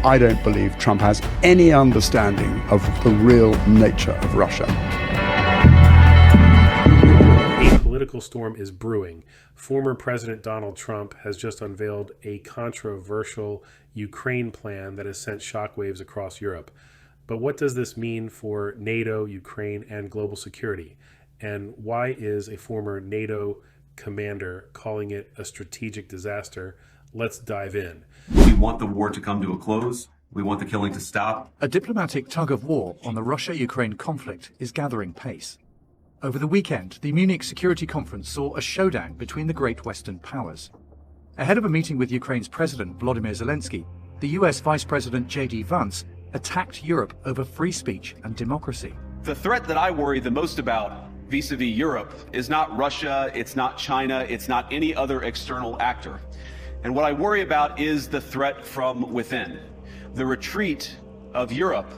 I don't believe Trump has any understanding of the real nature of Russia. A political storm is brewing. Former President Donald Trump has just unveiled a controversial Ukraine plan that has sent shockwaves across Europe. But what does this mean for NATO, Ukraine, and global security? And why is a former NATO commander calling it a strategic disaster? Let's dive in. We want the war to come to a close. We want the killing to stop. A diplomatic tug-of-war on the Russia-Ukraine conflict is gathering pace. Over the weekend, the Munich Security Conference saw a showdown between the great Western powers. Ahead of a meeting with Ukraine's President Volodymyr Zelensky, the US Vice President J.D. Vance attacked Europe over free speech and democracy. The threat that I worry the most about vis-a-vis Europe is not Russia, it's not China, it's not any other external actor. And what I worry about is the threat from within, the retreat of Europe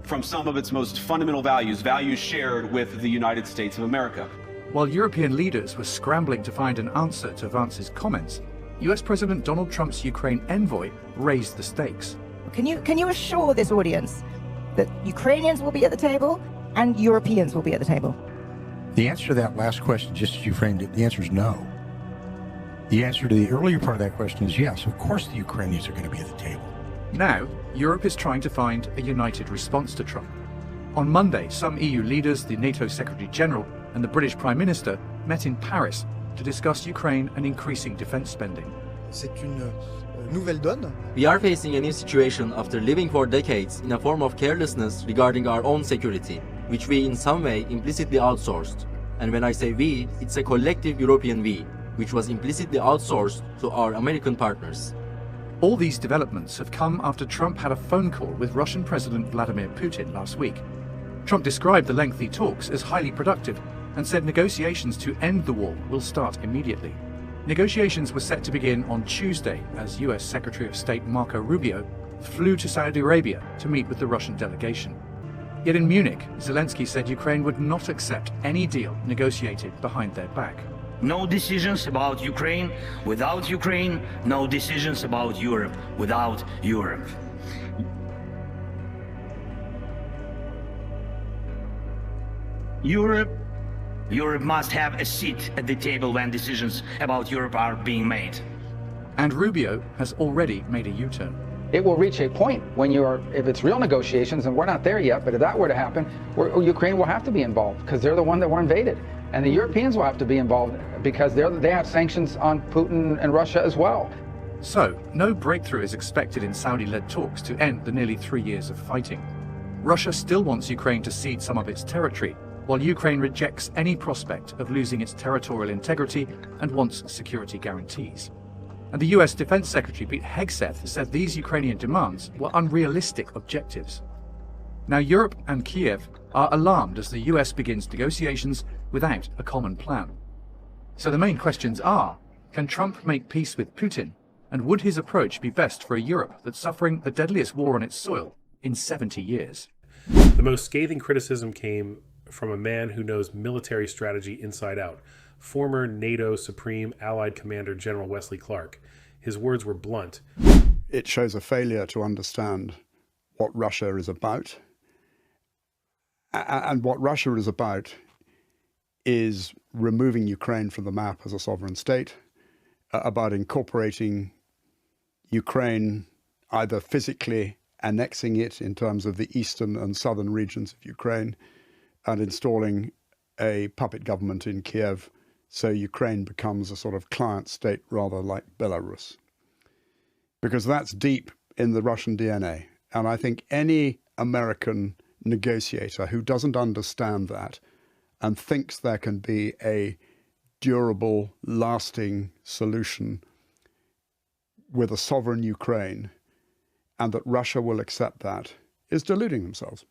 from some of its most fundamental values, values shared with the United States of America. While European leaders were scrambling to find an answer to Vance's comments, US President Donald Trump's Ukraine envoy raised the stakes. Can you assure this audience that Ukrainians will be at the table and Europeans will be at the table? The answer to that last question, just as you framed it, the answer is no. The answer to the earlier part of that question is yes, of course the Ukrainians are going to be at the table. Now, Europe is trying to find a united response to Trump. On Monday, some EU leaders, the NATO Secretary General and the British Prime Minister met in Paris to discuss Ukraine and increasing defense spending. We are facing a new situation after living for decades in a form of carelessness regarding our own security, which we in some way implicitly outsourced. And when I say we, it's a collective European we, which was implicitly outsourced to our American partners. All these developments have come after Trump had a phone call with Russian President Vladimir Putin last week. Trump described the lengthy talks as highly productive and said negotiations to end the war will start immediately. Negotiations were set to begin on Tuesday as US Secretary of State Marco Rubio flew to Saudi Arabia to meet with the Russian delegation. Yet in Munich, Zelensky said Ukraine would not accept any deal negotiated behind their back. No decisions about Ukraine without Ukraine, no decisions about Europe without Europe. Europe must have a seat at the table when decisions about Europe are being made. And Rubio has already made a U-turn. It will reach a point when if it's real negotiations, and we're not there yet, but if that were to happen, Ukraine will have to be involved because they're the one that were invaded. And the Europeans will have to be involved because they have sanctions on Putin and Russia as well. So, no breakthrough is expected in Saudi-led talks to end the nearly 3 years of fighting. Russia still wants Ukraine to cede some of its territory, while Ukraine rejects any prospect of losing its territorial integrity and wants security guarantees. And the US Defense Secretary Pete Hegseth said these Ukrainian demands were unrealistic objectives. Now Europe and Kiev are alarmed as the US begins negotiations without a common plan. So the main questions are, can Trump make peace with Putin? And would his approach be best for a Europe that's suffering the deadliest war on its soil in 70 years? The most scathing criticism came from a man who knows military strategy inside out, former NATO Supreme Allied Commander General Wesley Clark. His words were blunt. It shows a failure to understand what Russia is about. And what Russia is about is removing Ukraine from the map as a sovereign state, about incorporating Ukraine, either physically annexing it in terms of the eastern and southern regions of Ukraine, and installing a puppet government in Kiev, so Ukraine becomes a sort of client state rather like Belarus. Because that's deep in the Russian DNA. And I think any American negotiator who doesn't understand that and thinks there can be a durable, lasting solution with a sovereign Ukraine and that Russia will accept that is deluding themselves.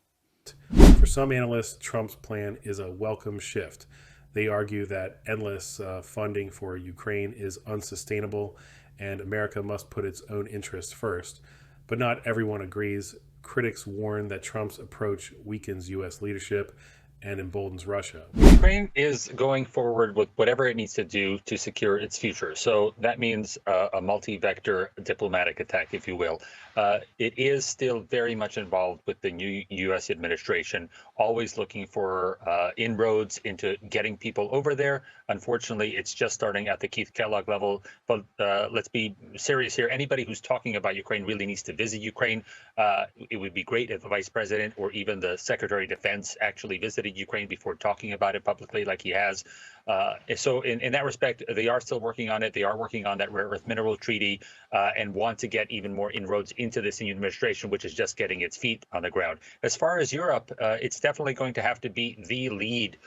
For some analysts, Trump's plan is a welcome shift. They argue that endless funding for Ukraine is unsustainable and America must put its own interests first. But not everyone agrees. Critics warn that Trump's approach weakens U.S. leadership and emboldens Russia? Ukraine is going forward with whatever it needs to do to secure its future. So that means a multi-vector diplomatic attack, if you will. It is still very much involved with the new U.S. administration, always looking for inroads into getting people over there. Unfortunately, it's just starting at the Keith Kellogg level. But let's be serious here. Anybody who's talking about Ukraine really needs to visit Ukraine. It would be great if the vice president or even the secretary of defense actually visited Ukraine before talking about it publicly like he has. So in that respect, they are still working on it. They are working on that rare earth mineral treaty and want to get even more inroads into this new administration, which is just getting its feet on the ground. As far as Europe, it's definitely going to have to be the lead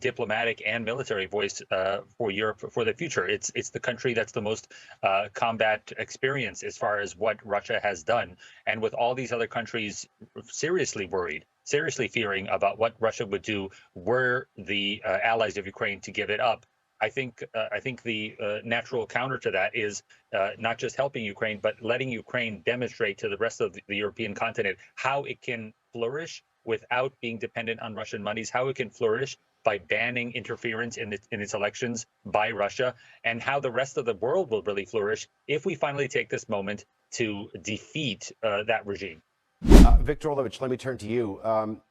diplomatic and military voice for Europe for the future. It's the country that's the most combat experience as far as what Russia has done. And with all these other countries seriously worried, seriously fearing about what Russia would do were the allies of Ukraine to give it up, I think the natural counter to that is not just helping Ukraine, but letting Ukraine demonstrate to the rest of the European continent how it can flourish without being dependent on Russian monies, how it can flourish by banning interference in its elections by Russia, and how the rest of the world will really flourish if we finally take this moment to defeat that regime. Viktor Olovich, let me turn to you.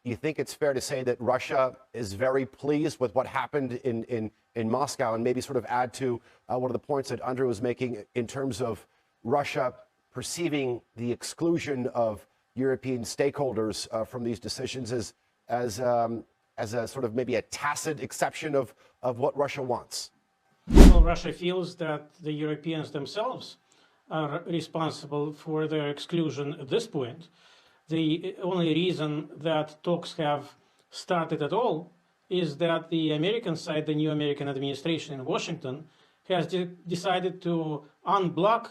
You think it's fair to say that Russia is very pleased with what happened in Moscow, and maybe sort of add to one of the points that Andrew was making in terms of Russia perceiving the exclusion of European stakeholders from these decisions as a sort of maybe a tacit exception of what Russia wants? Well, Russia feels that the Europeans themselves are responsible for their exclusion at this point. The only reason that talks have started at all is that the American side, the new American administration in Washington, has decided to unblock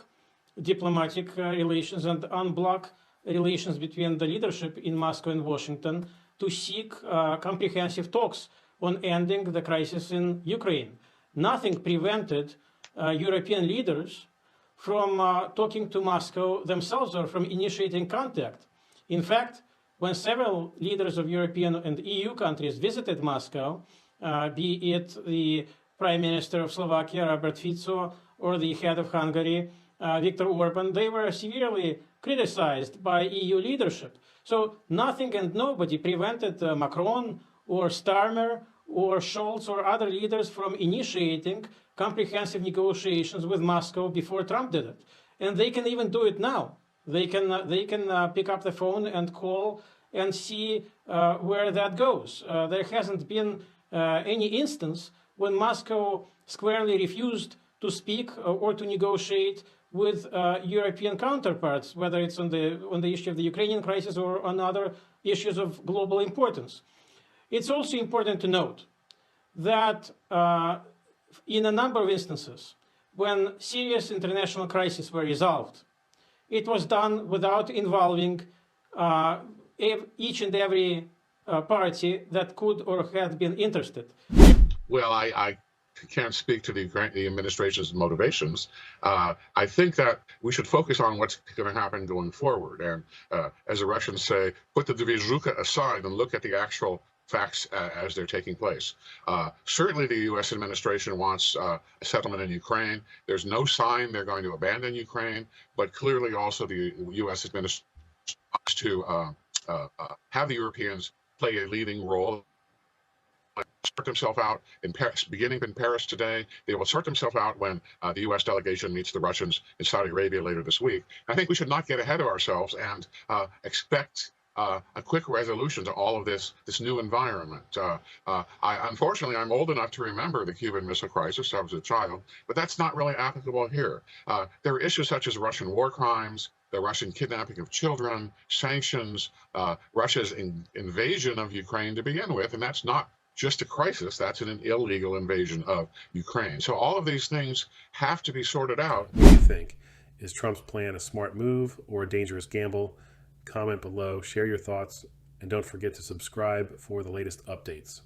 diplomatic relations and unblock relations between the leadership in Moscow and Washington to seek comprehensive talks on ending the crisis in Ukraine. Nothing prevented European leaders from talking to Moscow themselves or from initiating contact. In fact, when several leaders of European and EU countries visited Moscow, be it the Prime Minister of Slovakia, Robert Fico, or the head of Hungary, Viktor Orban, they were severely criticized by EU leadership. So nothing and nobody prevented Macron or Starmer or Scholz or other leaders from initiating comprehensive negotiations with Moscow before Trump did it. And they can even do it now. They can pick up the phone and call and see where that goes. There hasn't been any instance when Moscow squarely refused to speak or to negotiate with European counterparts, whether it's on the issue of the Ukrainian crisis or on other issues of global importance. It's also important to note that in a number of instances, when serious international crises were resolved, it was done without involving each and every party that could or had been interested. Well, I can't speak to the administration's motivations. I think that we should focus on what's going to happen going forward. And as the Russians say, put the dvizhuka aside and look at the actual facts as they're taking place. Certainly the U.S. administration wants a settlement in Ukraine. There's no sign they're going to abandon Ukraine, but clearly also the U.S. administration wants to have the Europeans play a leading role. Sort themselves out in Paris, beginning in Paris today. They will sort themselves out when the U.S. delegation meets the Russians in Saudi Arabia later this week. I think we should not get ahead of ourselves and expect a quick resolution to all of this new environment. Unfortunately, I'm old enough to remember the Cuban Missile Crisis. I was a child, but that's not really applicable here. There are issues such as Russian war crimes, the Russian kidnapping of children, sanctions, Russia's invasion of Ukraine to begin with, and that's not just a crisis, that's an illegal invasion of Ukraine. So all of these things have to be sorted out. What do you think? Is Trump's plan a smart move or a dangerous gamble? Comment below, share your thoughts, and don't forget to subscribe for the latest updates.